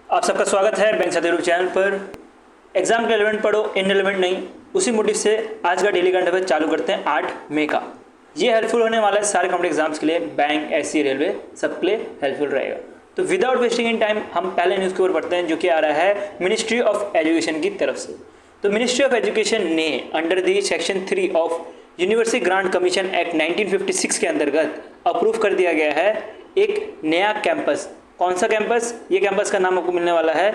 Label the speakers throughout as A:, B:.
A: आप सबका स्वागत है बैंक साथी यूट्यूब चैनल पर। एग्जाम के रिलेवेंट पढ़ो, इनरिलेवेंट नहीं। उसी मोटिव से आज का डेली करंट अफेयर चालू करते हैं 8 मई का। ये हेल्पफुल होने वाला है सारे कॉम्पिटेटिव एग्जाम्स के लिए, बैंक, एससी, रेलवे, सबके लिए हेल्पफुल रहेगा। तो विदाउट वेस्टिंग इन टाइम हम पहले न्यूज़ के ऊपर पढ़ते हैं, जो कि आ रहा है मिनिस्ट्री ऑफ एजुकेशन की तरफ से। तो मिनिस्ट्री ऑफ एजुकेशन ने under the section 3 of university grant commission act 1956 के अंतर्गत अप्रूव कर दिया गया है एक नया कैंपस। कौन सा कैंपस? ये कैंपस का नाम आपको मिलने वाला है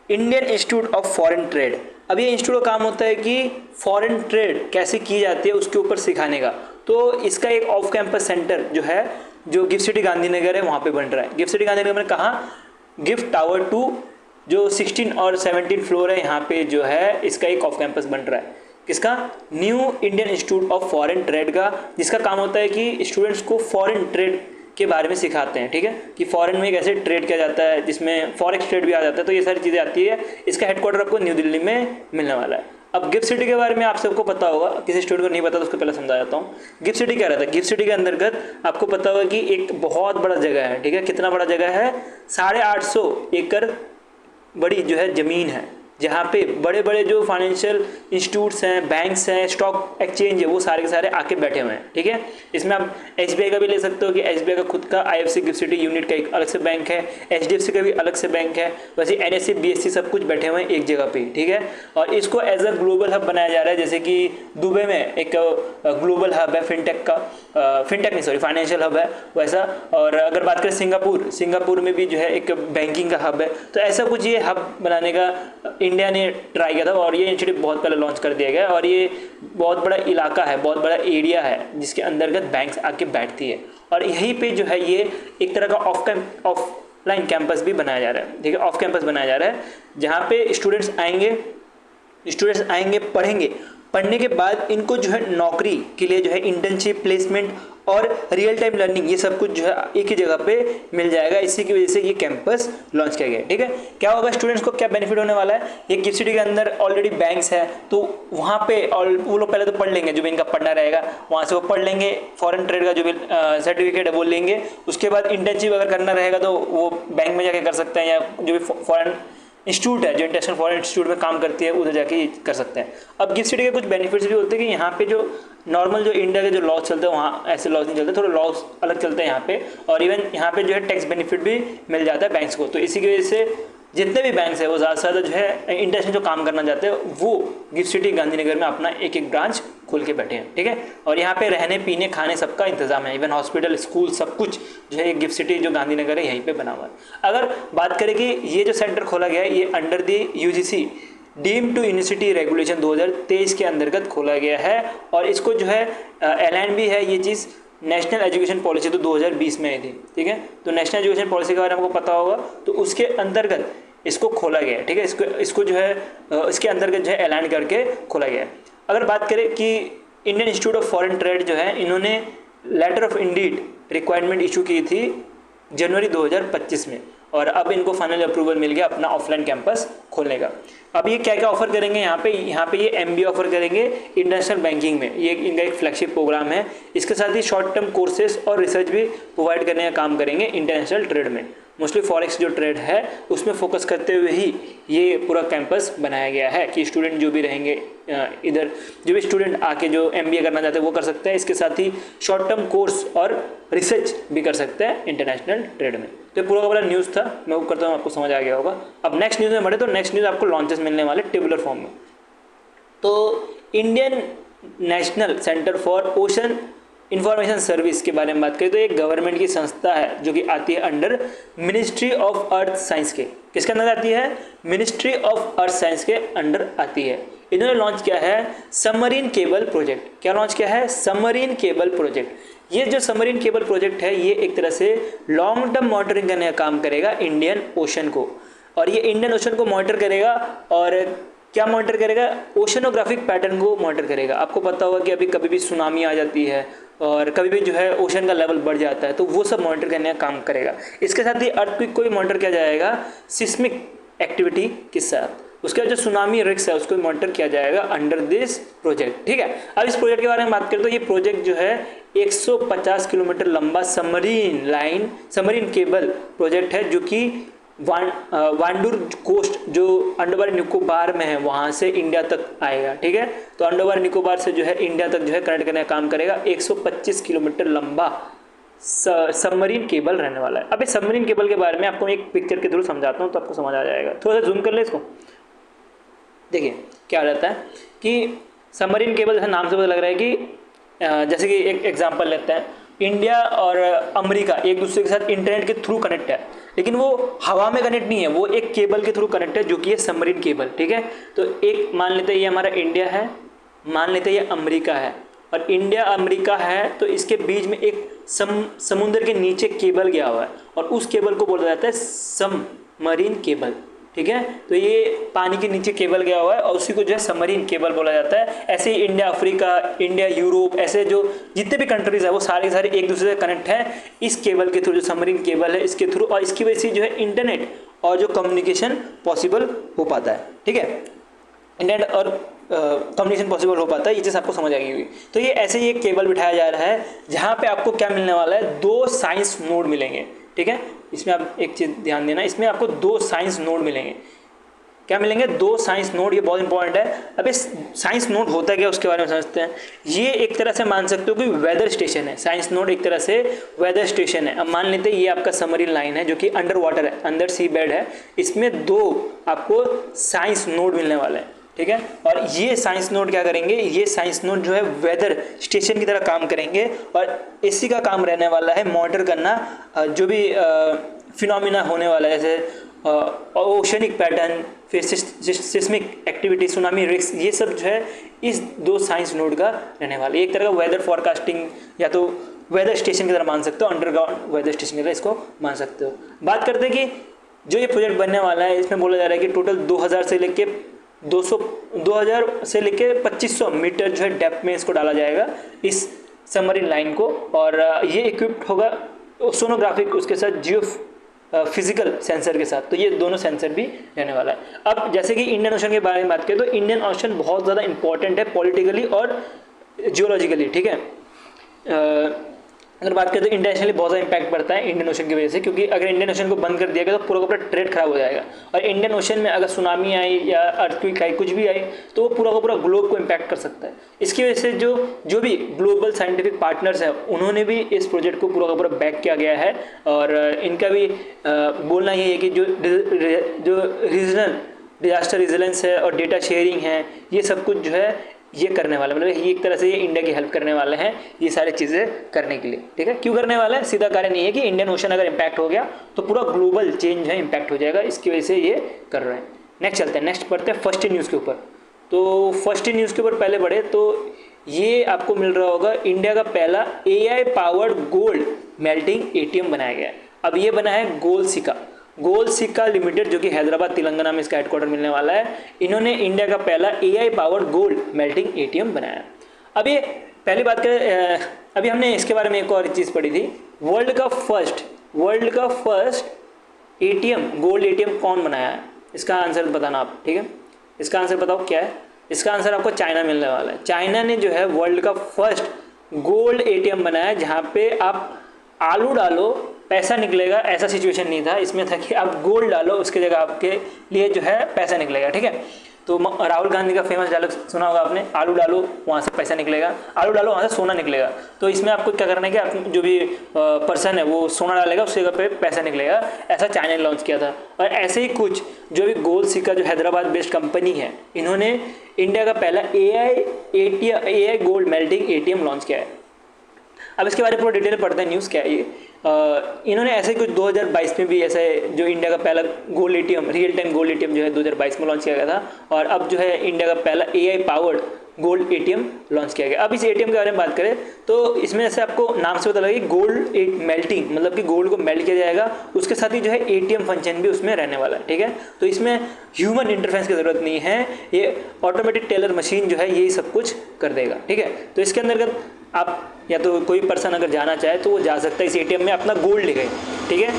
A: Indian Institute of Foreign trade. अब ये इंस्टीट्यूट का काम होता है कि फॉरेन ट्रेड कैसे की जाती है उसके ऊपर सिखाने का। तो इसका एक ऑफ कैंपस सेंटर जो है, जो गिफ्ट सिटी गांधीनगर है, वहाँ पे बन रहा है। गिफ्ट सिटी गांधीनगर में कहाँ? गिफ्ट टावर 2 जो 16 और 17 फ्लोर है, यहाँ पे जो है इसका एक ऑफ कैंपस बन रहा है। किसका? New Indian Institute of Foreign trade का, जिसका काम होता है कि स्टूडेंट्स को फॉरेन ट्रेड के बारे में सिखाते हैं। ठीक है, कि फॉरेन में कैसे ट्रेड किया जाता है, जिसमें फॉरेक्स ट्रेड भी आ जाता है। तो ये सारी चीज़ें आती है। इसका हेडक्वार्टर आपको न्यू दिल्ली में मिलने वाला है। अब गिफ्ट सिटी के बारे में आप सबको पता होगा, किसी स्टूडेंट को नहीं पता तो उसको पहले समझा जाता हूँ। गिफ्ट सिटी क्या रहता है? गिफ्ट सिटी के अंतर्गत आपको पता होगा कि एक बहुत बड़ा जगह है। ठीक है, कितना बड़ा जगह है? 850 एकड़ बड़ी जो है ज़मीन है, जहाँ पे बड़े बड़े जो फाइनेंशियल इंस्टीट्यूट्स हैं, बैंक्स हैं, स्टॉक एक्सचेंज है, वो सारे के सारे आके बैठे हुए हैं। ठीक है, इसमें आप एसबीआई का भी ले सकते हो कि एसबीआई का खुद का आईएफसी गिफ्ट सिटी यूनिट का एक अलग से बैंक है, एचडीएफसी का भी अलग से बैंक है, वैसे एनएससी बीएससी सब कुछ बैठे हुए हैं एक जगह पे। ठीक है, और इसको एज अ ग्लोबल हब बनाया जा रहा है। जैसे कि दुबई में एक ग्लोबल हब है फिनटेक का, फाइनेंशियल हब है वैसा। और अगर बात करें सिंगापुर में भी जो है एक बैंकिंग का हब है। तो ऐसा कुछ ये हब बनाने का इंडिया ने ट्राई किया था और ये इंस्टीट्यूट बहुत पहले लॉन्च कर दिया गया। और ये बहुत बड़ा इलाका है, बहुत बड़ा एरिया है, जिसके अंतर्गत बैंक्स आके बैठती है। और यहीं पे जो है ये एक तरह का ऑफलाइन कैंपस भी बनाया जा रहा है। ठीक है, ऑफ कैंपस बनाया जा रहा है, जहाँ पे स्टूडेंट्स आएंगे, पढ़ने के बाद इनको जो है नौकरी के लिए जो है इंटर्नशिप, प्लेसमेंट और रियल टाइम लर्निंग, ये सब कुछ जो है एक ही जगह पे मिल जाएगा। इसी की वजह से ये कैंपस लॉन्च किया गया है। ठीक है, क्या होगा स्टूडेंट्स को, क्या बेनिफिट होने वाला है? ये गिफ्ट सिटी के अंदर ऑलरेडी बैंक्स है, तो वहाँ पे और वो लोग पहले तो पढ़ लेंगे, जो भी इनका पढ़ना रहेगा वहाँ से वो पढ़ लेंगे, फॉरेन ट्रेड का जो भी सर्टिफिकेट है वो लेंगे। उसके बाद इंटर्नशिप अगर करना रहेगा तो वो बैंक में जाके कर सकते हैं, या जो भी फॉरेन इंस्टीट्यूट है, जो इंटरनेशनल फॉरेन इंस्टीट्यूट में काम करती है, उधर जाके कर सकते हैं। अब गिफ्ट सिटी के कुछ बेनिफिट्स भी होते हैं कि यहाँ पे जो नॉर्मल जो इंडिया के जो लॉज चलते हैं, वहाँ ऐसे लॉज नहीं चलते, थोड़े लॉज अलग चलते हैं यहाँ पे। और इवन यहाँ पे जो है टैक्स बेनिफिट भी मिल जाता है बैंक्स को। तो इसी की वजह से जितने भी बैंक्स हैं वो ज़्यादा से ज़्यादा जो है इंटरनेशनल जो काम करना चाहते हैं, वो गिफ्ट सिटी गांधीनगर में अपना एक एक ब्रांच खोल के बैठे हैं। ठीक है, और यहाँ पे रहने पीने खाने सबका इंतजाम है, इवन हॉस्पिटल, स्कूल, सब कुछ जो है गिफ्ट सिटी जो गांधीनगर है यहीं पे बना हुआ है। अगर बात करें कि ये जो सेंटर खोला गया है, ये under the UGC deem to university regulation 2023 के अंतर्गत खोला गया है। और इसको जो है एलाइन भी है ये चीज़ नेशनल एजुकेशन पॉलिसी, तो 2020 में आई थी। ठीक है, तो नेशनल एजुकेशन पॉलिसी के बारे में आपको पता होगा, तो उसके अंतर्गत इसको खोला गया है। ठीक है, इसको जो है इसके अंतर्गत जो है ऐलान करके खोला गया है। अगर बात करें कि Indian Institute of Foreign Trade जो है, इन्होंने letter of intent requirement issue की थी जनवरी 2025 में, और अब इनको फाइनल अप्रूवल मिल गया अपना ऑफलाइन कैंपस खोलने का। अब ये क्या क्या ऑफर करेंगे यहाँ पे ये एमबीए ऑफर करेंगे इंटरनेशनल बैंकिंग में। ये इनका एक फ्लैगशिप प्रोग्राम है। इसके साथ ही शॉर्ट टर्म कोर्सेज और रिसर्च भी प्रोवाइड करने का काम करेंगे इंटरनेशनल ट्रेड में। मोस्टली फॉरेक्स जो ट्रेड है उसमें फोकस करते हुए ही ये पूरा कैंपस बनाया गया है कि स्टूडेंट जो भी रहेंगे इधर, जो भी स्टूडेंट आके जो एमबीए करना चाहते हैं वो कर सकते हैं। इसके साथ ही शॉर्ट टर्म कोर्स और रिसर्च भी कर सकते हैं इंटरनेशनल ट्रेड में। तो पूरा का पूरा न्यूज़ था, मैं वो करता हूँ, आपको समझ आ गया होगा। अब नेक्स्ट न्यूज़ में बढ़े तो नेक्स्ट न्यूज़ आपको लॉन्चेस मिलने वाले टेबुलर फॉर्म में। तो Indian national centre for ocean information service के बारे में बात करें तो एक गवर्नमेंट की संस्था है जो कि आती है under ministry of earth science के। किसके अंदर आती है? मिनिस्ट्री ऑफ अर्थ साइंस के अंडर आती है। इन्होंने लॉन्च किया है सबमरीन केबल प्रोजेक्ट। क्या लॉन्च किया है? Submarine cable project. ये जो सबमरीन केबल प्रोजेक्ट है, ये एक तरह से लॉन्ग टर्म मॉनिटरिंग करने का काम करेगा इंडियन ओशन को। और ये इंडियन ओशन को मॉनिटर करेगा, और क्या मॉनिटर करेगा? ओशनोग्राफिक पैटर्न को मॉनिटर करेगा। आपको पता होगा कि अभी कभी भी सुनामी आ जाती है और कभी भी जो है ओशन का लेवल बढ़ जाता है, तो वो सब मॉनिटर करने का काम करेगा। इसके साथ ही अर्थक्वेक को भी मॉनिटर किया जाएगा सिस्मिक एक्टिविटी के साथ। उसके बाद जो सुनामी रिस्क है उसको मॉनिटर किया जाएगा अंडर दिस प्रोजेक्ट। ठीक है, अब इस प्रोजेक्ट के बारे में बात करें तो ये प्रोजेक्ट जो है 150 किलोमीटर लंबा सबमरीन केबल प्रोजेक्ट है, जो कि वांडूर कोस्ट जो अंडमान निकोबार में है वहाँ से इंडिया तक आएगा, ठीक है। तो अंडमान निकोबार से जो है इंडिया तक जो है कनेक्ट करने का काम करेगा। 125 किलोमीटर लंबा सबमरीन केबल रहने वाला है। अब इस सबमरीन केबल के बारे में आपको एक पिक्चर के थ्रू समझाता हूँ तो आपको समझ आ जाएगा। थोड़ा सा जूम कर ले इसको। देखिए क्या हो जाता है कि सबमरीन केबल जैसे नाम से पता लग रहा है कि जैसे कि एक एग्जांपल लेते हैं, इंडिया और अमेरिका एक दूसरे के साथ इंटरनेट के थ्रू कनेक्ट है, लेकिन वो हवा में कनेक्ट नहीं है, वो एक केबल के थ्रू कनेक्ट है जो कि है सबमरीन केबल, ठीक है। तो एक मान लेते हैं ये हमारा इंडिया है, मान लेते हैं ये अमेरिका है, और इंडिया अमेरिका है तो इसके बीच में एक समुद्र के नीचे केबल गया हुआ है और उस केबल को बोला जाता है सबमरीन केबल, ठीक है। तो ये पानी के नीचे केबल गया हुआ है और उसी को जो है सबमरीन केबल बोला जाता है। ऐसे ही इंडिया अफ्रीका, इंडिया यूरोप, ऐसे जो जितने भी कंट्रीज है वो सारे सारे एक दूसरे से कनेक्ट है इस केबल के थ्रू, जो सबमरीन केबल है इसके थ्रू, और इसकी वजह से जो है इंटरनेट और जो कम्युनिकेशन पॉसिबल हो पाता है, ठीक है। इंटरनेट और कम्युनिकेशन पॉसिबल हो पाता है, ये चीज़ आपको समझ आएगी। तो ये ऐसे ही एक केबल बिठाया जा रहा है जहाँ पे आपको क्या मिलने वाला है, 2 साइंस नोड मिलेंगे, ठीक है। इसमें आप एक चीज़ ध्यान देना, इसमें आपको 2 साइंस नोड मिलेंगे। क्या मिलेंगे? 2 साइंस नोड, ये बहुत इंपॉर्टेंट है। अब इस साइंस नोड होता है क्या उसके बारे में समझते हैं। ये एक तरह से मान सकते हो कि वेदर स्टेशन है। साइंस नोड एक तरह से वेदर स्टेशन है। अब मान लेते हैं ये आपका सबमरीन लाइन है जो कि अंडर वाटर है, अंडर सी बेड है, इसमें 2 आपको साइंस नोड मिलने वाले हैं, ठीक है। और ये साइंस नोड क्या करेंगे, ये साइंस नोड जो है वेदर स्टेशन की तरह काम करेंगे और इसी का काम रहने वाला है मॉनिटर करना जो भी फिनोमिना होने वाला है, जैसे ओशनिक पैटर्न, फिर सिस्मिक एक्टिविटी, सुनामी रिस्क, ये सब जो है इस 2 साइंस नोड का रहने वाला है। एक तरह का वेदर फॉरकास्टिंग या तो वेदर स्टेशन की तरह मान सकते हो, अंडरग्राउंड वेदर स्टेशन की तरह इसको मान सकते हो। बात करते हैं कि जो ये प्रोजेक्ट बनने वाला है इसमें बोला जा रहा है कि टोटल 2000 से लेके 2500 मीटर जो है डेप्थ में इसको डाला जाएगा इस सबमरीन लाइन को, और ये इक्विप्ड होगा सोनोग्राफिक उसके साथ जियो फिजिकल सेंसर के साथ। तो ये दोनों सेंसर भी रहने वाला है। अब जैसे कि इंडियन ओशन के बारे में बात करें तो इंडियन ओशन बहुत ज़्यादा इंपॉर्टेंट है पॉलिटिकली और जियोलॉजिकली, ठीक है। अगर बात करें तो इंटरनेशनली बहुत ज़्यादा इंपैक्ट पड़ता है इंडियन ओशन की वजह से, क्योंकि अगर इंडियन ओशन को बंद कर दिया गया तो पूरा का पूरा ट्रेड खराब हो जाएगा। और इंडियन ओशन में अगर सुनामी आई या अर्थक्वेक आई, कुछ भी आई, तो वो पूरा का पूरा ग्लोब को इम्पैक्ट कर सकता है। इसकी वजह से जो भी ग्लोबल साइंटिफिक पार्टनर्स हैं उन्होंने भी इस प्रोजेक्ट को पूरा का पूरा बैक किया गया है, और इनका भी बोलना ये है कि जो रीजनल डिजास्टर रेजिलेंस है और डेटा शेयरिंग है, ये सब कुछ जो है ये करने वाला, मतलब ये एक तरह से ये इंडिया की हेल्प करने वाले हैं ये सारी चीज़ें करने के लिए, ठीक है। क्यों करने वाला है? सीधा कारण ये है कि इंडियन ओशन अगर इम्पैक्ट हो गया तो पूरा ग्लोबल चेंज है इम्पैक्ट हो जाएगा, इसकी वजह से ये कर रहे हैं। नेक्स्ट चलते हैं, नेक्स्ट पढ़ते हैं फर्स्ट न्यूज़ के ऊपर। तो फर्स्ट न्यूज़ के ऊपर पहले बढ़े तो ये आपको मिल रहा होगा, इंडिया का पहला AI powered gold melting ATM बनाया गया है। अब ये बना है गोल्ड सिक्का लिमिटेड, जो कि हैदराबाद तेलंगाना में इसका हेडक्वार्टर मिलने वाला है। इन्होंने इंडिया का पहला AI powered gold melting ATM बनाया। अब ये पहली बात करें, अभी हमने इसके बारे में एक और चीज़ पढ़ी थी, वर्ल्ड का फर्स्ट ATM गोल्ड ATM कौन बनाया है, इसका आंसर बताना आप, ठीक है। इसका आंसर बताओ क्या है। इसका आंसर आपको चाइना मिलने वाला है। चाइना ने जो है वर्ल्ड का फर्स्ट गोल्ड ATM बनाया है, जहाँ पे आप आलू डालो पैसा निकलेगा, ऐसा सिचुएशन नहीं था। इसमें था कि आप गोल्ड डालो उसकी जगह आपके लिए जो है पैसा निकलेगा, ठीक है। तो राहुल गांधी का फेमस डायलॉग सुना होगा आपने, आलू डालो वहाँ से पैसा निकलेगा, आलू डालो वहाँ से सोना निकलेगा। तो इसमें आपको क्या करना है कि आप जो भी पर्सन है वो सोना डालेगा, उसकी जगह पे पैसा निकलेगा। ऐसा चाइना ने लॉन्च किया था। और ऐसे ही कुछ जो भी गोल्ड सिक्का जो हैदराबाद बेस्ड कंपनी है, इन्होंने इंडिया का पहला AI gold melting ATM launch किया है। अब इसके बारे में पूरा डिटेल पढ़ते हैं, न्यूज़ क्या है ये। इन्होंने ऐसे कुछ 2022 में भी ऐसे जो इंडिया का पहला gold ATM, real time gold ATM जो है 2022 में लॉन्च किया गया था, और अब जो है इंडिया का पहला AI powered gold ATM launch किया गया। अब इस ATM के बारे में बात करें तो इसमें ऐसे आपको नाम से पता लगे गोल्ड मेल्टिंग, मतलब कि गोल्ड को मेल्ट किया जाएगा, उसके साथ ही जो है ATM फंक्शन भी उसमें रहने वाला है, ठीक है। तो इसमें ह्यूमन इंटरफेरेंस की ज़रूरत नहीं है, ये ऑटोमेटिक टेलर मशीन जो है यही सब कुछ कर देगा, ठीक है। तो इसके अंतर्गत आप या तो कोई पर्सन अगर जाना चाहे तो वो जा सकता है इस एटीएम में अपना गोल्ड लेके, ठीक है,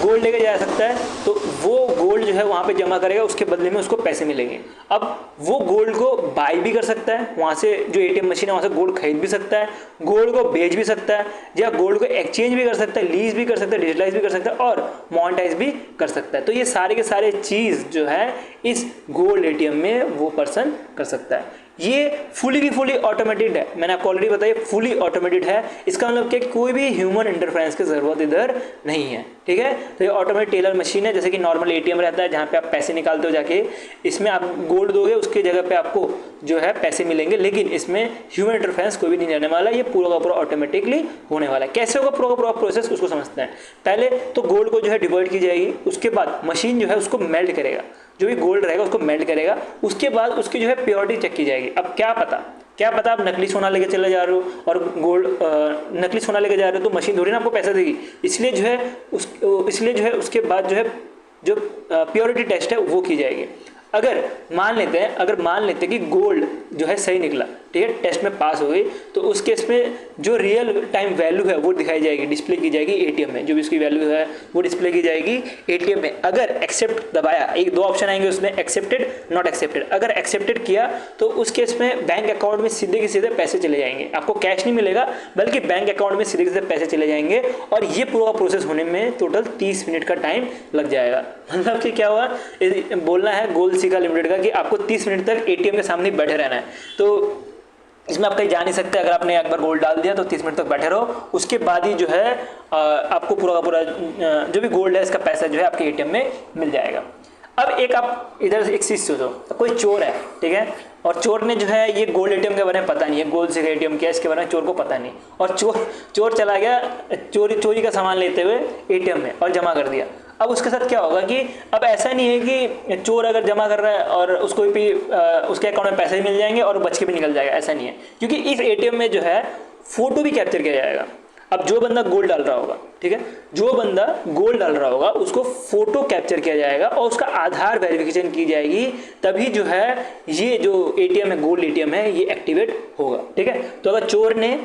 A: गोल्ड लेके जा सकता है। तो वो गोल्ड जो है वहाँ पे जमा करेगा, उसके बदले में उसको पैसे मिलेंगे। अब वो गोल्ड को बाय भी कर सकता है, वहाँ से जो एटीएम मशीन है वहाँ से गोल्ड खरीद भी सकता है, गोल्ड को बेच भी सकता है, या गोल्ड को एक्सचेंज भी कर सकता है, लीज भी कर सकता है, डिजिटलाइज भी कर सकता है और मोनेटाइज भी कर सकता है। तो ये सारे के सारे चीज़ जो है इस गोल्ड एटीएम में वो पर्सन कर सकता है। ये फुली की फुली ऑटोमेटेड है, मैंने आपको ऑलरेडी बताया फुली ऑटोमेटेड है। इसका मतलब कि कोई भी ह्यूमन इंटरफेरेंस की ज़रूरत इधर नहीं है, ठीक है। तो ये ऑटोमेटेड टेलर मशीन है, जैसे कि नॉर्मल एटीएम रहता है जहाँ पे आप पैसे निकालते हो जाके, इसमें आप गोल्ड दोगे उसकी जगह पे आपको जो है पैसे मिलेंगे, लेकिन इसमें ह्यूमन इंटरफेरेंस कोई भी नहीं रहने वाला, ये पूरा का पूरा ऑटोमेटिकली होने वाला है। कैसे होगा पूरा का पूरा प्रोसेस, उसको समझते हैं। पहले तो गोल्ड को जो है डिवाइड की जाएगी, उसके बाद मशीन जो है उसको मेल्ट करेगा, जो भी गोल्ड रहेगा उसको मेल्ट करेगा, उसके बाद उसकी जो है प्योरिटी चेक की जाएगी। अब क्या पता आप नकली सोना लेके चले जा रहे हो और गोल्ड नकली सोना लेके जा रहे हो तो मशीन थोड़ी ना आपको पैसा देगी, इसलिए जो है उसके बाद जो प्योरिटी टेस्ट है वो की जाएगी। अगर मान लेते हैं कि गोल्ड जो है सही निकला, ठीक है, टेस्ट में पास हो गई, तो उस केस में जो रियल टाइम वैल्यू है वो दिखाई जाएगी, डिस्प्ले की जाएगी एटीएम में, जो भी उसकी वैल्यू है वो डिस्प्ले की जाएगी एटीएम में। अगर एक्सेप्ट दबाया, एक दो ऑप्शन आएंगे उसमें, एक्सेप्टेड, नॉट एक्सेप्टेड। अगर एक्सेप्टेड किया तो उस केस में बैंक अकाउंट में सीधे के सीधे पैसे चले जाएंगे, आपको कैश नहीं मिलेगा बल्कि बैंक अकाउंट में सीधे के सीधे पैसे चले जाएंगे। और ये पूरा प्रोसेस होने में टोटल 30 मिनट का टाइम लग जाएगा। मतलब कि क्या हुआ, बोलना है गोल्ड सिका लिमिटेड का कि आपको 30 मिनट तक एटीएम के सामने बैठे रहना है। तो इसमें आप कहीं जा नहीं सकते, अगर आपने एक बार गोल्ड डाल दिया तो 30 मिनट तक बैठे रहो, उसके बाद ही जो है आपको पूरा का पूरा जो भी गोल्ड है इसका पैसा जो है आपके एटीएम में मिल जाएगा। अब आप इधर से एक चीज़ सोचो, कोई चोर है, ठीक है, और चोर ने जो है ये गोल्ड एटीएम के बारे में पता नहीं है, गोल्ड से एटीएम क्या है इसके बारे में चोर को पता नहीं, और चोर चला गया चोरी का सामान लेते हुए एटीएम में और जमा कर दिया। अब उसके साथ क्या होगा कि अब ऐसा नहीं है कि चोर अगर जमा कर रहा है और उसको भी उसके अकाउंट में पैसे भी मिल जाएंगे और बच के भी निकल जाएगा, ऐसा नहीं है, क्योंकि इस एटीएम में जो है फोटो भी कैप्चर किया जाएगा। अब जो बंदा गोल्ड डाल रहा होगा, ठीक है, जो बंदा गोल्ड डाल रहा होगा उसको फोटो कैप्चर किया जाएगा और उसका आधार वेरिफिकेशन की जाएगी, तभी जो है ये जो एटीएम है गोल्ड एटीएम है ये एक्टिवेट होगा, ठीक है। तो अगर चोर ने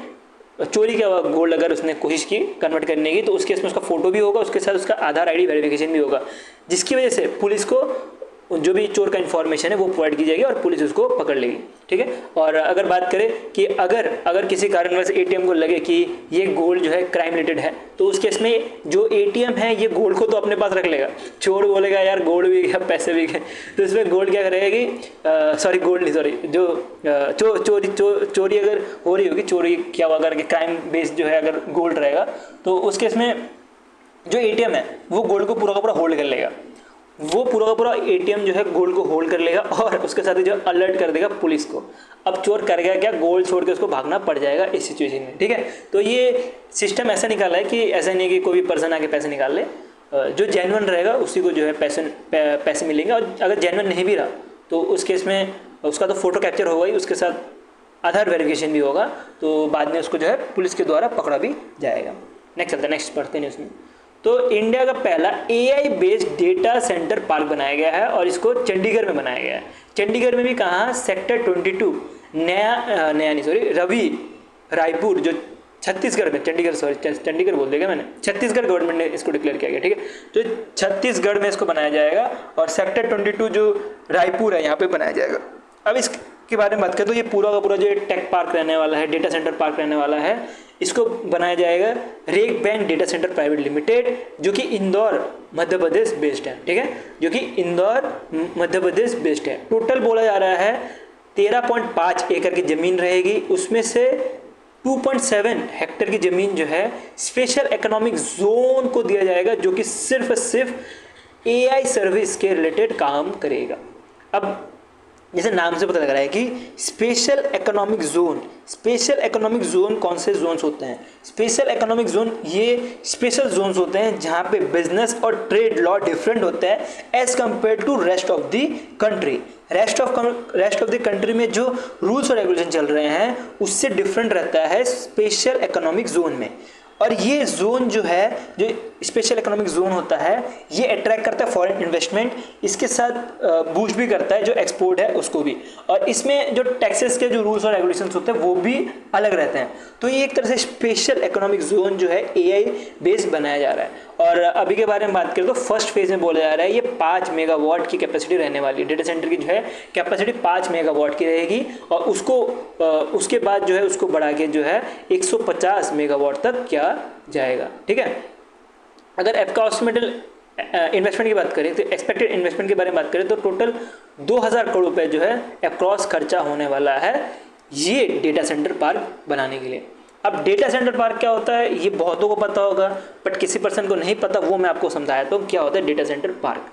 A: चोरी किया हुआ गोल्ड अगर उसने कोशिश की कन्वर्ट करने की, तो उसके इसमें उसका फोटो भी होगा, उसके साथ उसका आधार आईडी वेरिफिकेशन भी होगा, जिसकी वजह से पुलिस को जो भी चोर का इन्फॉर्मेशन है वो प्रोवाइड की जाएगी और पुलिस उसको पकड़ लेगी, ठीक है। और अगर बात करें कि अगर किसी कारणवश एटीएम को लगे कि ये गोल्ड जो है क्राइम रिलेटेड है, तो उस केस में जो एटीएम है ये गोल्ड को तो अपने पास रख लेगा, चोर बोलेगा यार गोल्ड भी गया पैसे भी गए, तो इसमें गोल्ड क्या करेगा कि जो चोरी अगर हो रही होगी, चोरी क्या हुआ अगर क्राइम बेस्ड जो है अगर गोल्ड रहेगा, तो उस केस में जो एटीएम है वो गोल्ड को पूरा का पूरा होल्ड कर लेगा, वो पूरा का पूरा एटीएम जो है गोल्ड को होल्ड कर लेगा और उसके साथ ही जो अलर्ट कर देगा पुलिस को। अब चोर कर गया क्या, गोल्ड छोड़ के उसको भागना पड़ जाएगा इस सिचुएशन में, ठीक है। तो ये सिस्टम ऐसा निकाला है कि ऐसा नहीं कि कोई भी पर्सन आके पैसे निकाल ले, जो जेन्युइन रहेगा उसी को जो है पैसे मिलेंगे, और अगर जेन्युइन नहीं भी रहा तो उस केस में उसका तो फोटो कैप्चर होगा ही, उसके साथ आधार वेरिफिकेशन भी होगा, तो बाद में उसको जो है पुलिस के द्वारा पकड़ा भी जाएगा। नेक्स्ट पढ़ते हैं उसमें। तो इंडिया का पहला AI based data centre park बनाया गया है और इसको चंडीगढ़ में बनाया गया है। चंडीगढ़ में भी कहाँ, सेक्टर 22 रवि रायपुर, जो छत्तीसगढ़ में, चंडीगढ़ बोल देगा मैंने, छत्तीसगढ़ गवर्नमेंट ने इसको डिक्लेयर किया गया, ठीक है। तो छत्तीसगढ़ में इसको बनाया जाएगा और सेक्टर 22 जो रायपुर है यहाँ पे बनाया जाएगा। अब इसके बारे में बात करें तो ये पूरा का पूरा जो टेक पार्क रहने वाला है, डेटा सेंटर पार्क रहने वाला है, इसको बनाया जाएगा Rack Bank data centre private limited, जो कि इंदौर मध्य प्रदेश बेस्ड है, ठीक है, जो कि इंदौर मध्य प्रदेश बेस्ड है। टोटल बोला जा रहा है 13.5 एकड़ की ज़मीन रहेगी, उसमें से 2.7 हेक्टेयर की ज़मीन जो है स्पेशल इकोनॉमिक जोन को दिया जाएगा, जो कि सिर्फ AI सर्विस के रिलेटेड काम करेगा। अब जैसे नाम से पता लग रहा है कि स्पेशल इकोनॉमिक जोन कौन से जोन्स होते हैं? स्पेशल इकोनॉमिक जोन ये स्पेशल जोन्स होते हैं जहाँ पे बिजनेस और ट्रेड लॉ डिफरेंट होता है as compared to rest of the country. Rest of the country में जो रूल्स और रेगुलेशन चल रहे हैं उससे डिफरेंट रहता है स्पेशल इकोनॉमिक जोन में। और ये जोन जो है, जो स्पेशल इकोनॉमिक जोन होता है, ये अट्रैक्ट करता है फॉरेन इन्वेस्टमेंट, इसके साथ बूस्ट भी करता है जो एक्सपोर्ट है उसको भी, और इसमें जो टैक्सेस के जो रूल्स और रेगुलेशंस होते हैं वो भी अलग रहते हैं। तो ये एक तरह से स्पेशल इकोनॉमिक जोन जो है एआई बेस्ड बनाया जा रहा है। और अभी के बारे में बात करें तो फर्स्ट फेज में बोला जा रहा है ये 5 मेगावाट की कैपेसिटी रहने वाली है। डेटा सेंटर की जो है कैपेसिटी 5 मेगावाट की रहेगी, और उसके बाद जो है उसको बढ़ा के जो है 150 मेगावाट तक किया जाएगा। ठीक है, अगर एप्रोक्सीमेटल इन्वेस्टमेंट की बात करें तो एक्सपेक्टेड इन्वेस्टमेंट के बारे में बात करें तो टोटल 2000 करोड़ रुपए जो है अप्रॉक्स खर्चा होने वाला है ये डेटा सेंटर पार्क बनाने के लिए। अब डेटा सेंटर पार्क क्या होता है ये बहुतों को पता होगा, बट किसी पर्सन को नहीं पता, वो मैं आपको समझाया तो क्या होता है डेटा सेंटर पार्क।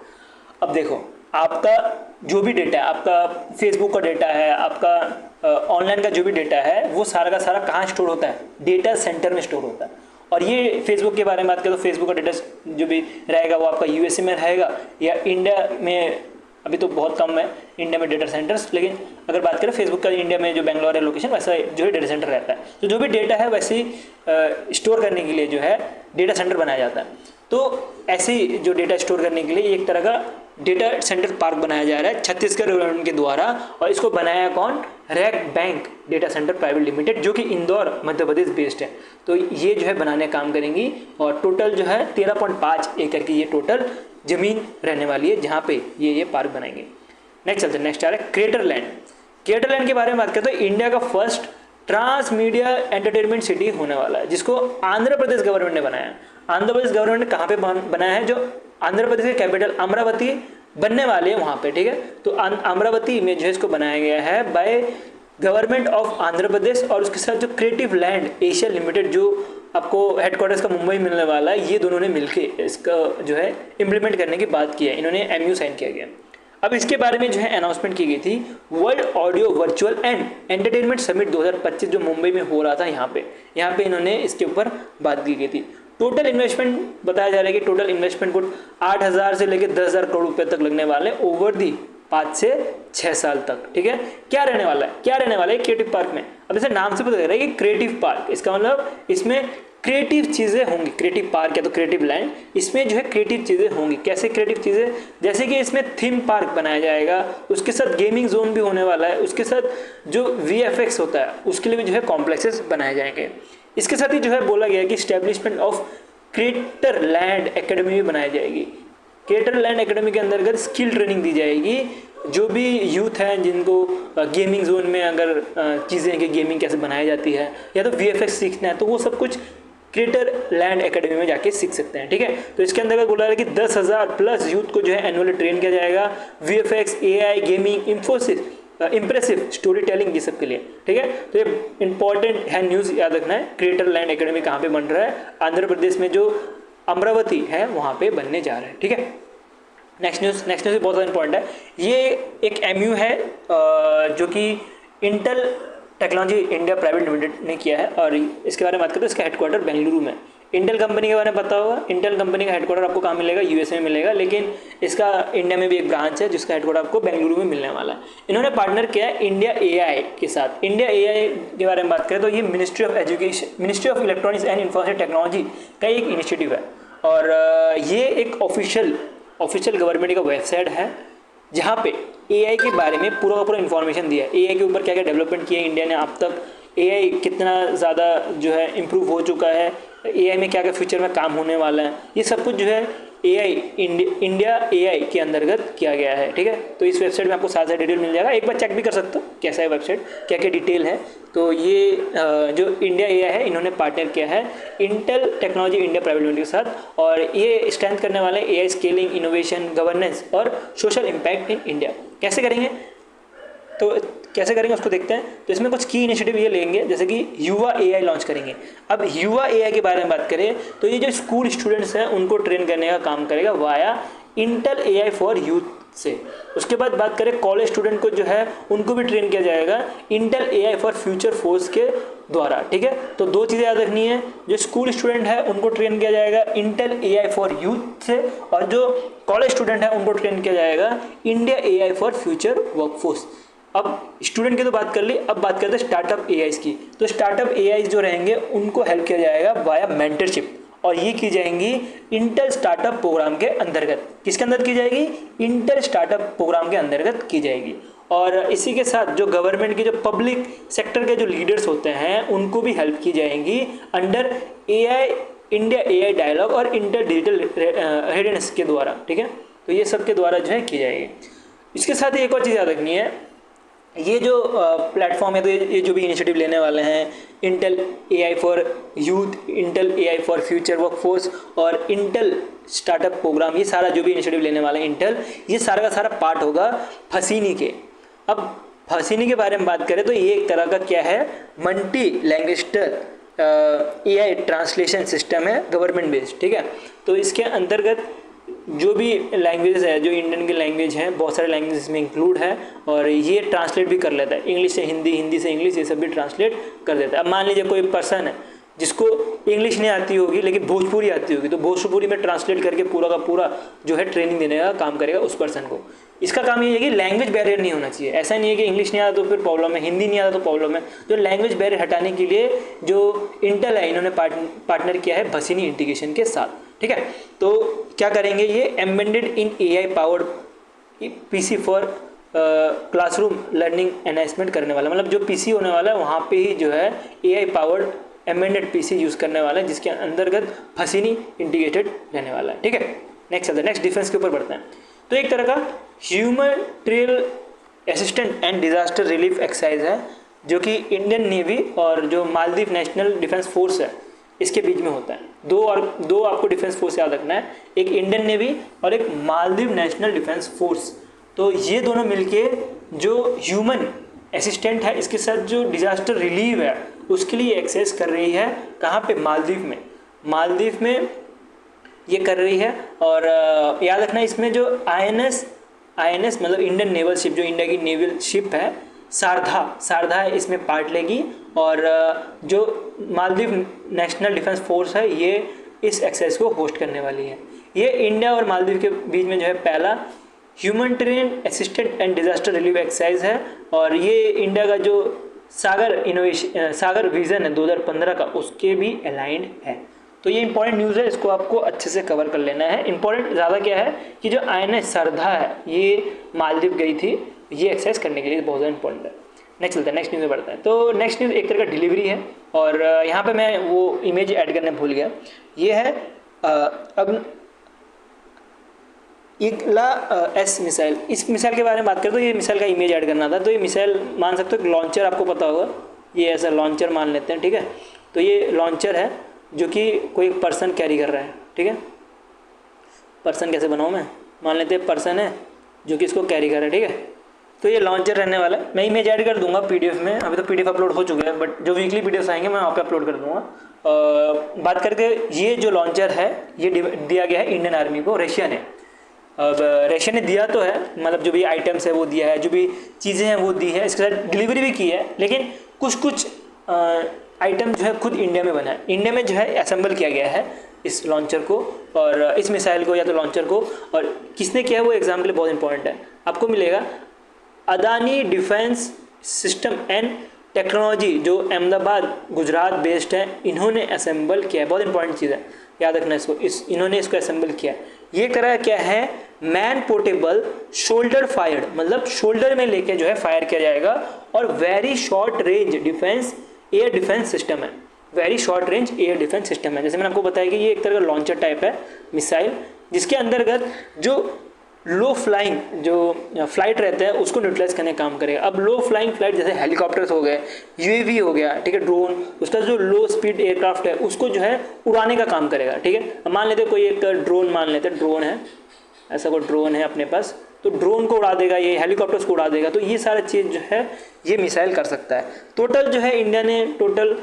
A: अब देखो, आपका जो भी डेटा है, आपका फेसबुक का डेटा है, आपका ऑनलाइन का जो भी डेटा है, वो सारा का सारा कहाँ स्टोर होता है? डेटा सेंटर में स्टोर होता है। और ये फेसबुक के बारे में बात करें तो फेसबुक का डेटा जो भी रहेगा वो आपका यूएसए में रहेगा या इंडिया में, अभी तो बहुत कम है इंडिया में डेटा सेंटर्स, लेकिन अगर बात करें फेसबुक का इंडिया में जो बेंगलोर है लोकेशन, वैसा जो है डेटा सेंटर रहता है। तो जो भी डेटा है वैसे ही स्टोर करने के लिए जो है डेटा सेंटर बनाया जाता है। तो ऐसे ही जो डेटा स्टोर करने के लिए एक तरह का डेटा सेंटर पार्क बनाया जा रहा है छत्तीसगढ़ गवर्नमेंट के द्वारा, और इसको बनाया कौन? Rack bank data centre private limited, जो कि इंदौर मध्य प्रदेश बेस्ड है। तो ये जो है बनाने काम करेंगी, और टोटल जो है 13.5 एकड़ की ये टोटल जमीन रहने वाली है जहाँ पे ये पार्क बनाएंगे। नेक्स्ट चलते हैं, नेक्स्ट आ रहा है क्रिएटर लैंड। क्रिएटर लैंड के बारे में बात करें तो इंडिया का first trans media entertainment city होने वाला है, जिसको आंध्र प्रदेश गवर्नमेंट ने बनाया। आंध्र प्रदेश गवर्नमेंट ने कहाँ पे बनाया है? जो आंध्र प्रदेश के कैपिटल अमरावती बनने वाले हैं वहाँ पे। ठीक है, तो अमरावती में जो है इसको बनाया गया है by government of Andhra Pradesh, और उसके साथ जो क्रिएटिव लैंड एशिया लिमिटेड जो आपको हेडक्वार्टर्स का मुंबई मिलने वाला है, ये दोनों ने मिलके इसका जो है इम्प्लीमेंट करने की बात की है। इन्होंने एमयू साइन किया गया। अब इसके बारे में जो है अनाउंसमेंट की गई थी world audio virtual and entertainment summit 2025 जो मुंबई में हो रहा था, यहाँ पे इन्होंने इसके ऊपर बात की गई थी। टोटल इन्वेस्टमेंट बताया जा रहा है कि टोटल इन्वेस्टमेंट को 8000 से लेकर 10,000 करोड़ रुपए तक लगने वाले ओवर दी 5 से 6 साल तक। ठीक है, क्या रहने वाला है क्रिएटिव पार्क में? अब इसे नाम से पता लग रहा है कि क्रिएटिव पार्क, इसका मतलब इसमें क्रिएटिव चीज़ें होंगी। क्रिएटिव पार्क या तो क्रिएटिव लैंड, इसमें जो है क्रिएटिव चीज़ें होंगी। कैसे क्रिएटिव चीज़ें? जैसे कि इसमें थीम पार्क बनाया जाएगा, उसके साथ गेमिंग जोन भी होने वाला है, उसके साथ जो VFX होता है उसके लिए भी जो है कॉम्प्लेक्सेस बनाए जाएंगे। इसके साथ ही जो है बोला गया है कि establishment of creator land academy भी बनाई जाएगी। क्रिएटर लैंड एकेडमी के अंतर्गत स्किल ट्रेनिंग दी जाएगी। जो भी यूथ हैं जिनको गेमिंग जोन में अगर चीज़ें हैं कि गेमिंग कैसे बनाई जाती है या तो VFX सीखना है, तो वो सब कुछ क्रिएटर लैंड एकेडमी में जाके सीख सकते हैं। ठीक है, तो इसके अंदर बोला है कि 10,000 प्लस यूथ को जो है एनुअली ट्रेन किया जाएगा VFX, AI, gaming, impressive story telling, ये सब के लिए। ठीक है, तो ये इंपॉर्टेंट है, न्यूज़ याद रखना है। क्रिएटर लैंड एकेडमी कहाँ पे बन रहा है? आंध्र प्रदेश में जो अमरावती है वहाँ पे बनने जा रहा है। ठीक है, नेक्स्ट न्यूज़ भी बहुत ज़्यादा इंपॉर्टेंट है। ये एक MU है जो कि Intel technology India private limited ने किया है, और इसके बारे में बात करते हैं। इसका हेडक्वार्टर बेंगलुरु में। इंटेल कंपनी के बारे में पता होगा। इंटेल कंपनी का हेडक्वार्टर आपको कहाँ मिलेगा? USA में मिलेगा, लेकिन इसका इंडिया में भी एक ब्रांच है जिसका हेडक्वार्टर आपको बेंगलुरु में मिलने वाला है। इन्होंने पार्टनर किया है इंडिया AI के साथ। इंडिया AI के बारे में बात करें तो ये ministry of electronics and information technology का एक इनिशिएटिव है, और ये एक ऑफिशियल गवर्नमेंट का वेबसाइट है जहाँ पे AI के बारे में पूरा इन्फॉर्मेशन दिया है। AI के ऊपर क्या क्या डेवलपमेंट किया है इंडिया ने अब तक, AI कितना ज़्यादा जो है इम्प्रूव हो चुका है, AI में क्या क्या फ्यूचर में काम होने वाला है, ये सब कुछ जो है इंडिया AI के अंतर्गत किया गया है। ठीक है, तो इस वेबसाइट में आपको सारा डिटेल मिल जाएगा। एक बार चेक भी कर सकते हो कैसा है वेबसाइट, क्या क्या डिटेल है। तो ये जो इंडिया AI है इन्होंने पार्टनर किया है Intel technology India private limited के साथ, और ये स्ट्रेंथ करने वाले AI स्केलिंग, इनोवेशन, गवर्नेंस और सोशल इम्पैक्ट इन इंडिया। कैसे करेंगे उसको देखते हैं। तो इसमें कुछ की इनिशिएटिव ये लेंगे, जैसे कि युवा AI लॉन्च करेंगे। अब युवा AI के बारे में बात करें तो ये जो स्कूल स्टूडेंट्स हैं उनको ट्रेन करने का काम करेगा via Intel AI for youth से। उसके बाद बात करें कॉलेज स्टूडेंट को जो है उनको भी ट्रेन किया जाएगा Intel AI for future force के द्वारा। ठीक है, तो दो चीज़ें याद रखनी है, जो स्कूल स्टूडेंट है उनको ट्रेन किया जाएगा इंटेल AI फॉर यूथ से, और जो कॉलेज स्टूडेंट है उनको ट्रेन किया जाएगा India AI for future workforce. अब स्टूडेंट की तो बात कर ली, अब बात करते हैं स्टार्टअप एआईज की। तो स्टार्टअप एआईज जो रहेंगे उनको हेल्प किया जाएगा वाया मेंटरशिप, और ये की जाएंगी इंटर स्टार्टअप प्रोग्राम के अंतर्गत। किसके अंदर की जाएगी? इंटर स्टार्टअप प्रोग्राम के अंतर्गत की जाएगी। और इसी के साथ जो गवर्नमेंट के जो पब्लिक सेक्टर के जो लीडर्स होते हैं उनको भी हेल्प की जाएंगी under AI India AI dialogue और इंटर डिजिटल रेडिनेस के द्वारा, ठीक है। तो ये सब के द्वारा जो है की जाएगी। इसके साथ एक और चीज़ याद रखनी है, ये जो प्लेटफॉर्म है, तो ये जो भी इनिशिएटिव लेने वाले हैं, Intel AI for youth, Intel AI for future workforce और इंटेल स्टार्टअप प्रोग्राम, ये सारा जो भी इनिशिएटिव लेने वाले हैं इंटेल, ये सारा का सारा पार्ट होगा फसीनी के। अब फसीनी के बारे में बात करें तो ये एक तरह का क्या है, multi language AI translation system है, गवर्नमेंट बेस्ड, ठीक है। तो इसके अंतर्गत जो भी लैंग्वेजेस है, जो इंडियन की लैंग्वेज हैं, बहुत सारे लैंग्वेज इसमें इंक्लूड है, और ये ट्रांसलेट भी कर लेता है, इंग्लिश से हिंदी, हिंदी से इंग्लिश, ये सब भी ट्रांसलेट कर देता है। अब मान लीजिए कोई पर्सन है जिसको इंग्लिश नहीं आती होगी लेकिन भोजपुरी आती होगी, तो भोजपुरी में ट्रांसलेट करके पूरा का पूरा जो है ट्रेनिंग देने का काम करेगा उस पर्सन को। इसका काम ये है कि लैंग्वेज बैरियर नहीं होना चाहिए। ऐसा नहीं है कि इंग्लिश नहीं आता तो फिर प्रॉब्लम है, हिंदी नहीं आता तो प्रॉब्लम है। जो लैंग्वेज बैरियर हटाने के लिए जो इंटेल है, इन्होंने पार्टनर किया है फसीनी इंटीग्रेशन के साथ, ठीक है। तो क्या करेंगे, ये embedded in AI powered PC for classroom learning enhancement करने वाला, मतलब जो पीसी होने वाला है वहाँ पे ही जो है AI powered embedded PC use करने वाला है, जिसके अंतर्गत फसीनी इंटीग्रेटेड रहने वाला है, ठीक है। नेक्स्ट चलते हैं, नेक्स्ट डिफेंस के ऊपर बढ़ते हैं। तो एक तरह का humanitarian assistant and disaster relief exercise है, जो कि इंडियन नेवी और जो मालदीव नेशनल डिफेंस फोर्स है इसके बीच में होता है। दो आपको डिफेंस फोर्स याद रखना है, एक इंडियन नेवी और एक मालदीव नेशनल डिफेंस फोर्स। तो ये दोनों मिलके जो ह्यूमन असिस्टेंट है, इसके साथ जो डिजास्टर रिलीफ है उसके लिए एक्सेस कर रही है। कहाँ पे? मालदीव में। मालदीव में ये कर रही है। और याद रखना इसमें जो आईएनएस मतलब इंडियन नेवल शिप, जो इंडिया की नेवल शिप है, सारधा है, इसमें पार्ट लेगी। और जो मालदीव नेशनल डिफेंस फोर्स है ये इस एक्सरसाइज को होस्ट करने वाली है। ये इंडिया और मालदीव के बीच में जो है पहला humanitarian assistant and disaster relief exercise है। और ये इंडिया का जो सागर विजन है 2015 का, उसके भी अलाइंड है। तो ये इंपॉर्टेंट न्यूज़ है, इसको आपको अच्छे से कवर कर लेना है। इंपॉर्टेंट ज़्यादा क्या है कि जो आईएनएस सारधा है ये मालदीव गई थी ये एक्सरसाइज करने के लिए, बहुत ज़्यादा इंपॉर्टेंट है। नेक्स्ट चलता है, नेक्स्ट न्यूज़ में बढ़ता है। तो नेक्स्ट न्यूज़ एक तरह का डिलीवरी है, और यहाँ पे मैं वो इमेज ऐड करने भूल गया। ये है अब इगला एस मिसाइल। इस मिसाइल के बारे में बात करें तो ये मिसाइल का इमेज ऐड करना था। तो ये मिसाइल मान सकते हो लॉन्चर, आपको पता होगा, ये ऐसा लॉन्चर मान लेते हैं, ठीक है। तो ये लॉन्चर है जो कि कोई पर्सन कैरी कर रहा है, ठीक है। पर्सन कैसे बनाऊँ मैं, मान लेते हैं पर्सन है जो कि इसको कैरी कर रहा है, ठीक है। तो ये लॉन्चर रहने वाला है। मैं इमेज ऐड कर दूंगा पीडीएफ में, अभी तो पीडीएफ अपलोड हो चुके हैं, बट जो वीकली पीडीएफ आएंगे मैं वहाँ पे अपलोड कर दूंगा। बात करके ये जो लॉन्चर है ये दिया गया है इंडियन आर्मी को, रशिया ने। अब रशिया ने दिया तो है, मतलब जो भी आइटम्स है वो दिया है, जो भी चीज़ें हैं वो दी है, इसके साथ डिलीवरी भी की है। लेकिन कुछ आइटम जो है खुद इंडिया में बना है, इंडिया में जो है असेंबल किया गया है इस लॉन्चर को और इस मिसाइल को या तो लॉन्चर को। और किसने किया है वो एग्जाम के लिए बहुत इंपॉर्टेंट है, आपको मिलेगा Adani defence system and technology, जो अहमदाबाद गुजरात बेस्ड है, इन्होंने असेंबल किया है। बहुत इंपॉर्टेंट चीज़ है, याद रखना इसको, इन्होंने इसको असेंबल किया। ये तरह क्या है, मैन पोर्टेबल शोल्डर फायर्ड, मतलब शोल्डर में लेके जो है फायर किया जाएगा। और very short range defence air defence system है, very short range air defence system है। जैसे मैंने आपको बताया कि ये एक तरह का लॉन्चर टाइप है मिसाइल, जिसके अंतर्गत जो लो फ्लाइंग जो फ्लाइट रहता है उसको न्यूट्रलाइज करने का काम करेगा। अब लो फ्लाइंग फ्लाइट जैसे हेलीकॉप्टर्स हो गए, यूएवी हो गया, ठीक है, ड्रोन, उसका जो लो स्पीड एयरक्राफ्ट है उसको जो है उड़ाने का काम करेगा, ठीक है। अब मान लेते कोई एक ड्रोन, मान लेते ड्रोन है, ऐसा कोई ड्रोन है अपने पास, तो ड्रोन को उड़ा देगा, ये हेलीकॉप्टर्स को उड़ा देगा। तो ये सारा चीज़ जो है ये मिसाइल कर सकता है। टोटल जो है इंडिया ने टोटल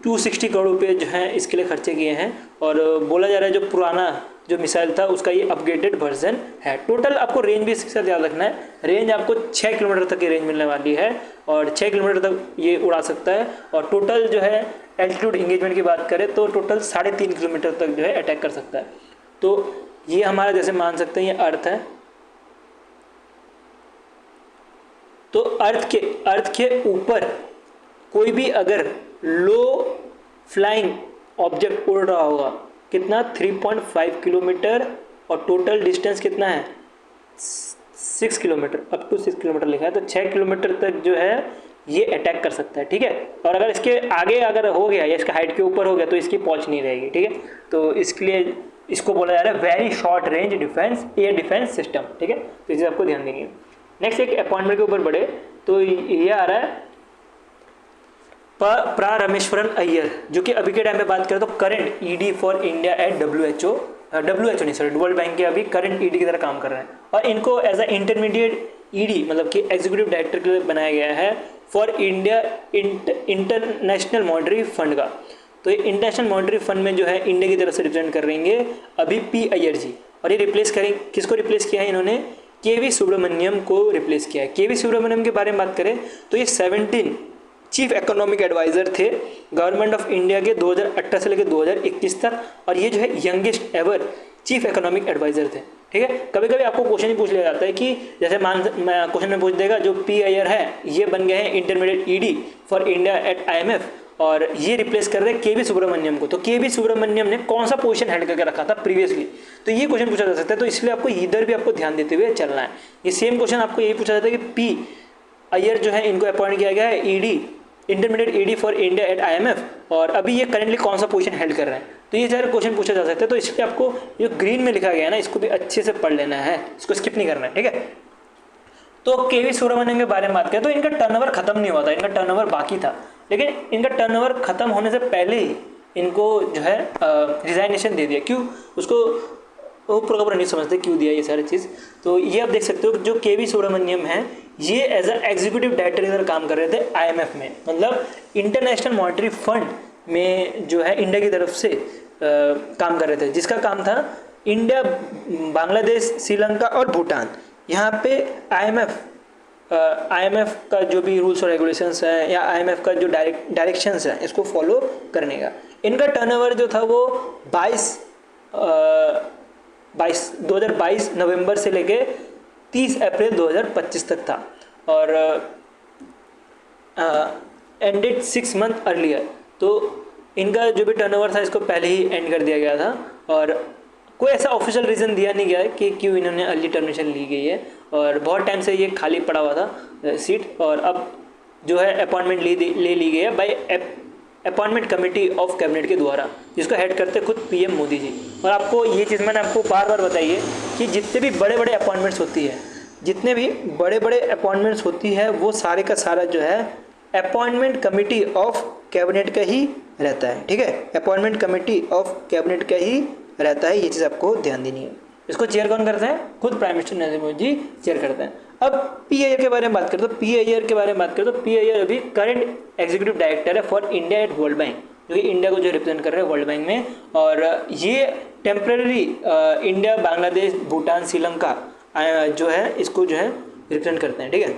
A: 260 करोड़ रुपये जो है इसके लिए खर्चे किए हैं। और बोला जा रहा है जो पुराना जो मिसाइल था उसका ये अपग्रेडेड वर्जन है। टोटल आपको रेंज भी इसके साथ याद रखना है, रेंज आपको 6 किलोमीटर तक की रेंज मिलने वाली है और 6 किलोमीटर तक ये उड़ा सकता है। और टोटल जो है एल्टीट्यूड इंगेजमेंट की बात करें तो टोटल 3.5 किलोमीटर तक जो है अटैक कर सकता है। तो ये हमारा जैसे मान सकते हैं ये अर्थ है, तो अर्थ के ऊपर कोई भी अगर लो फ्लाइंग ऑब्जेक्ट उड़ रहा होगा, कितना 3.5 किलोमीटर, और टोटल डिस्टेंस कितना है 6 किलोमीटर, अप टू 6 किलोमीटर लिखा है, तो 6 किलोमीटर तक जो है ये अटैक कर सकता है, ठीक है। और अगर इसके आगे अगर हो गया या इसका हाइट के ऊपर हो गया तो इसकी पहुंच नहीं रहेगी, ठीक है। तो इसके लिए इसको बोला जा रहा है very short range defence air defence system, ठीक है। तो इसे आपको ध्यान देंगे। नेक्स्ट एक अपॉइंटमेंट के ऊपर बढ़े तो ये आ रहा है प्रा रमेश्वरन अय्यर, जो कि अभी के टाइम पे बात करें तो current ED for India at WHO नहीं सॉरी वर्ल्ड बैंक के अभी करंट ईडी की तरह काम कर रहे हैं, और इनको एज अ इंटरमीडिएट ईडी मतलब कि एग्जीक्यूटिव डायरेक्टर के लिए बनाया गया है for India international monetary fund का। तो ये इंटरनेशनल मॉनेटरी फंड में जो है इंडिया की तरफ से रिप्रेजेंट कर रहेंगे अभी पी अय्यर जी, और ये रिप्लेस करेंगे, किसको रिप्लेस किया है इन्होंने, केवी सुब्रमण्यम को रिप्लेस किया है। केवी सुब्रमण्यम के बारे में बात करें तो ये 17 चीफ इकोनॉमिक एडवाइज़र थे गवर्नमेंट ऑफ इंडिया के 2018 से लेकर 2021 तक, और ये जो है youngest ever chief economic adviser थे, ठीक है। कभी कभी आपको क्वेश्चन ही पूछ लिया जाता है कि जैसे क्वेश्चन में पूछ देगा जो पी अय्यर है ये बन गए हैं intermediate ED for India at IMF, और ये रिप्लेस कर रहे हैं केवी सुब्रमण्यम को। तो केवी सुब्रमण्यम ने कौन सा पोजीशन हेल्ड करके रखा था प्रीवियसली, तो ये क्वेश्चन पूछा जा सकता है। तो इसलिए आपको इधर भी आपको ध्यान देते हुए चलना है। ये सेम क्वेश्चन आपको यही पूछा जाता है कि पी अय्यर जो है इनको अपॉइंट किया गया है ED intermediate ED for India at IMF, और अभी ये करेंटली कौन सा पोजीशन हेल्ड कर रहे हैं। तो ये सारे क्वेश्चन पूछा जा सकता है। तो इसलिए आपको जो ग्रीन में लिखा गया है ना, इसको भी अच्छे से पढ़ लेना है, इसको स्किप नहीं करना है, ठीक है। तो केवी सुब्रमण्यम के बारे में बात करें तो इनका टर्नओवर खत्म नहीं हुआ था, इनका टर्नओवर बाकी था, लेकिन इनका टर्नओवर खत्म होने से पहले ही इनको जो है रिजाइनेशन दे दिया। क्यों, उसको वो प्रॉपर नहीं समझते क्यों दिया ये सारी चीज़। तो ये आप देख सकते हो जो केवी सुब्रमण्यम है ये एज अ एग्जीक्यूटिव डायरेक्टर इधर काम कर रहे थे IMF में, मतलब इंटरनेशनल मॉनेटरी फंड में जो है इंडिया की तरफ से काम कर रहे थे, जिसका काम था इंडिया, बांग्लादेश, श्रीलंका और भूटान। यहाँ पे IMF का जो भी रूल्स और रेगुलेशंस हैं या IMF का जो डायरेक्शंस हैं इसको फॉलो करने का। इनका टर्नओवर जो था वो 2022 नवंबर से लेके 30 अप्रैल 2025 तक था, और एंडेड 6 मंथ अर्लियर। तो इनका जो भी टर्नओवर था इसको पहले ही एंड कर दिया गया था, और कोई ऐसा ऑफिशियल रीज़न दिया नहीं गया है कि क्यों इन्होंने अर्ली टर्मिनेशन ली गई है, और बहुत टाइम से ये खाली पड़ा हुआ था सीट, और अब जो है अपॉइंटमेंट ले ली गई है bye appointment committee of cabinet के द्वारा, जिसको हेड करते खुद PM मोदी जी। और आपको ये चीज़ मैंने आपको बार बार बताई है कि जितने भी बड़े बड़े अपॉइंटमेंट्स होती है वो सारे का सारा जो है अपॉइंटमेंट कमेटी ऑफ कैबिनेट का ही रहता है, ठीक है। अपॉइंटमेंट कमेटी ऑफ कैबिनेट का ही रहता है, ये चीज़ आपको ध्यान देनी है। इसको चेयर कौन करते हैं, खुद prime minister Narendra Modi ji chair करते हैं। अब पी अय्यर के बारे में बात करें तो पी अय्यर अभी करंट एग्जीक्यूटिव डायरेक्टर है for India at world bank, जो कि इंडिया को जो रिप्रेजेंट कर रहे हैं वर्ल्ड बैंक में, और ये टेम्पररी इंडिया, बांग्लादेश, भूटान, श्रीलंका जो है इसको जो है रिप्रेजेंट करते हैं, ठीक है।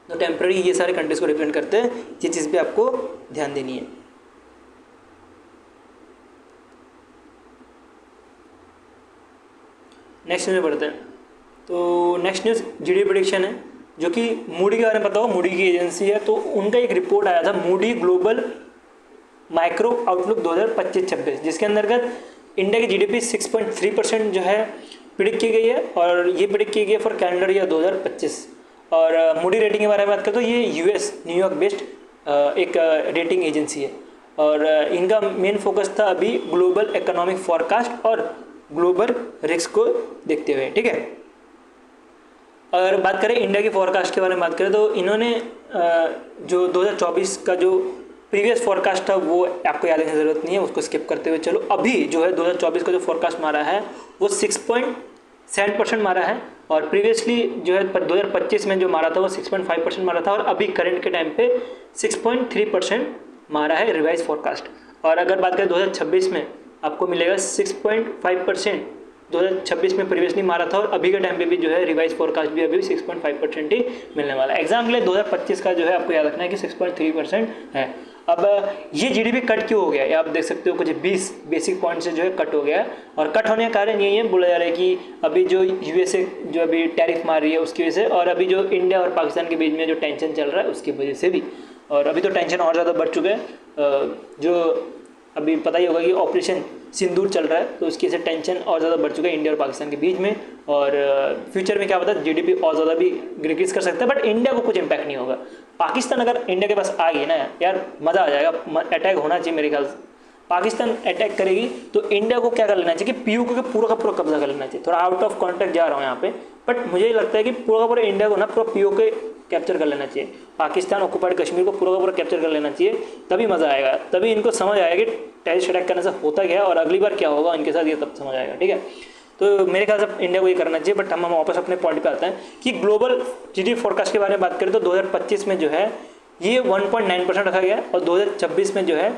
A: तो टेम्पररी ये सारे कंट्रीज को रिप्रेजेंट करते हैं, ये चीज़ पे आपको ध्यान देनी है। नेक्स्ट न्यूज़ में पढ़ते हैं। तो नेक्स्ट न्यूज़ GDP प्रेडिक्शन है, जो कि मूडी के बारे में पता हो, मूडी की एजेंसी है। तो उनका एक रिपोर्ट आया था मूडी ग्लोबल माइक्रो आउटलुक 2025-26, जिसके अंतर्गत इंडिया की GDP 6.3% जो है प्रिडिक्ट की गई है, और ये प्रिडिक्ट की गई है फॉर कैलेंडर ईयर 2025। और मूडी रेटिंग के बारे में बात करें तो ये US न्यूयॉर्क बेस्ड एक रेटिंग एजेंसी है, और इनका मेन फोकस था अभी ग्लोबल इकोनॉमिक फॉरकास्ट और ग्लोबल रिस्क को देखते हुए, ठीक है। अगर बात करें इंडिया की फॉरकास्ट के बारे में बात करें तो इन्होंने जो 2024 का जो प्रीवियस फॉरकास्ट था वो आपको याद रखने की ज़रूरत नहीं है, उसको स्किप करते हुए चलो। अभी जो है 2024 का जो फॉरकास्ट मारा है वो 6.7% मारा है, और प्रीवियसली जो है 2025 में जो मारा था वो 6.5% मारा था, और अभी करंट के टाइम पे 6.3% मारा है रिवाइज फॉरकास्ट। और अगर बात करें 2026 में आपको मिलेगा 6.5%, 2026 में प्रीवियसली मारा था, और अभी के टाइम पे भी जो है रिवाइज फॉरकास्ट भी अभी 6.5% ही मिलने वाला है। एग्जाम के लिए 2025 का जो है आपको याद रखना है कि 6.3% है। अब ये जीडीपी कट क्यों हो गया, ये आप देख सकते हो कुछ 20 बेसिक पॉइंट से जो है कट हो गया है। और कट होने का कारण यही है, बोला जा रहा है कि अभी जो यूएसए जो अभी टैरिफ मार रही है उसकी वजह से, और अभी जो इंडिया और पाकिस्तान के बीच में जो टेंशन चल रहा है उसकी वजह से भी। और अभी तो टेंशन और ज़्यादा बढ़ चुका है, जो अभी पता ही होगा कि ऑपरेशन सिंदूर चल रहा है, तो उसकी वजह से टेंशन और ज़्यादा बढ़ चुका है इंडिया और पाकिस्तान के बीच में। और फ्यूचर में क्या पता जीडीपी और ज़्यादा भी इंक्रीज कर सकता है, बट इंडिया को कुछ इम्पैक्ट नहीं होगा। पाकिस्तान अगर इंडिया के पास आ गई ना यार, मज़ा आ जाएगा, अटैक होना चाहिए मेरे ख्याल से। पाकिस्तान अटैक करेगी तो इंडिया को क्या कर लेना चाहिए कि पीओके का पूरा कब्जा कर लेना चाहिए। थोड़ा आउट ऑफ कॉन्टेक्ट जा रहा हूँ यहाँ पे, बट मुझे लगता है कि पूरा का पूरा इंडिया को ना पूरा पीओके कैप्चर कर लेना चाहिए, पाकिस्तान ऑक्युपाइड कश्मीर को पूरा का पूरा कैप्चर कर लेना चाहिए, तभी मज़ा आएगा, तभी इनको समझ आएगा कि टेररिस्ट अटैक करने से होता क्या है और अगली बार क्या होगा इनके साथ, ये तब समझ आएगा। ठीक है, तो मेरे ख्याल से इंडिया को ये करना चाहिए। बट हम वापस अपने पॉइंट पे आते हैं कि ग्लोबल जीडीपी फोरकास्ट के बारे में बात करें तो 2025 में जो है ये 1.9% रखा गया और 2026 में जो है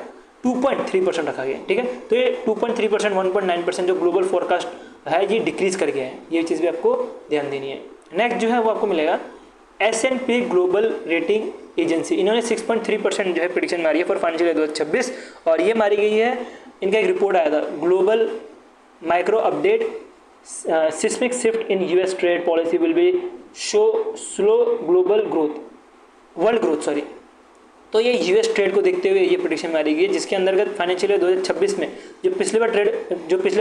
A: 2.3% रखा गया। ठीक है, तो ये 2.3% 1.9% जो ग्लोबल फोरकास्ट है ये डिक्रीज कर गया है, ये चीज़ भी आपको ध्यान देनी है। नेक्स्ट जो है वो आपको मिलेगा S&P ग्लोबल रेटिंग एजेंसी, इन्होंने 6.3% जो है प्रेडिक्शन मारी है फॉर फाइनेंशियल ईयर 2026, और ये मारी गई है, इनका एक रिपोर्ट आया था global micro update seismic shift in US trade policy will be show slow global growth world growth sorry. तो ये यूएस ट्रेड को देखते हुए ये प्रेडिक्शन मारी गई है, जिसके अंतर्गत फाइनेंशियल ईयर 2026 में जो पिछले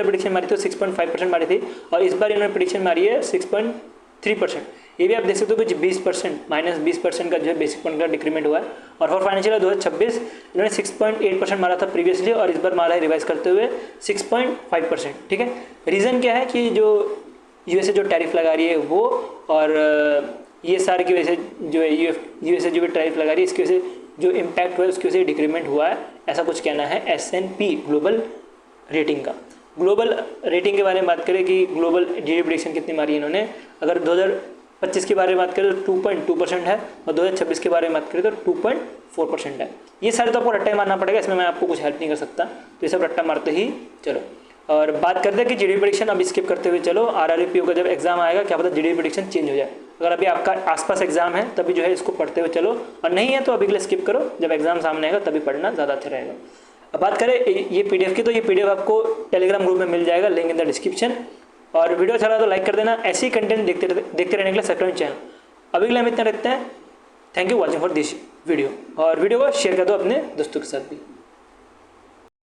A: प्रेडिक्शन मारी थी 6.5% मारी थी, और इस बार इन्होंने प्रेडिक्शन मारी है 6.3%। ये भी आप देख सकते हो कुछ 20% -20% का जो है बेसिक पॉइंट का डिक्रीमेंट हुआ है। और फॉर फाइनेंशियल ईयर 2026 इन्होंने 6.8% मारा था प्रीवियसली, और इस बार मारा है रिवाइज करते हुए 6.5%। ठीक है, रीज़न क्या है कि जो यूएसए जो टैरिफ लगा रही है वो, और ये सारे की वजह से जो है यूएसए जो भी टैरिफ लगा रही है इसकी वजह से जो इम्पैक्ट हुआ है उसकी वजह से डिक्रीमेंट हुआ है, ऐसा कुछ कहना है S&P ग्लोबल रेटिंग का। ग्लोबल रेटिंग के बारे में बात करें कि ग्लोबल जीडीपी प्रेडिक्शन कितनी मारी है इन्होंने, अगर 2025 के बारे में बात करें तो 2.2% है, और 2026 के बारे में बात करें तो 2.4% है। ये सारे तो आपको रट्टा ही मारना पड़ेगा, इसमें मैं आपको कुछ हेल्प नहीं कर सकता, तो ये सब रट्टा मारते ही चलो। और बात करते हैं कि जीडीपी प्रेडिक्शन अब स्किप करते हुए चलो, RRBPO का जब एग्जाम आएगा क्या पता जीडीपी प्रेडिक्शन चेंज हो जाए। अगर अभी आपका आसपास एग्जाम है तभी जो है इसको पढ़ते हुए चलो, और नहीं है तो अभी के लिए स्किप करो, जब एग्जाम सामने आएगा तभी पढ़ना ज़्यादा अच्छा रहेगा। अब बात करें ये PDF की, तो ये PDF आपको टेलीग्राम ग्रुप में मिल जाएगा, लिंक इन द डिस्क्रिप्शन। और वीडियो अच्छा लगा तो लाइक कर देना, ऐसे ही कंटेंट देखते रहने के लिए सब्सक्राइब चैनल। अभी के लिए हम इतना रखते हैं, thank you watching for this video, और वीडियो को शेयर कर दो अपने दोस्तों के साथ भी।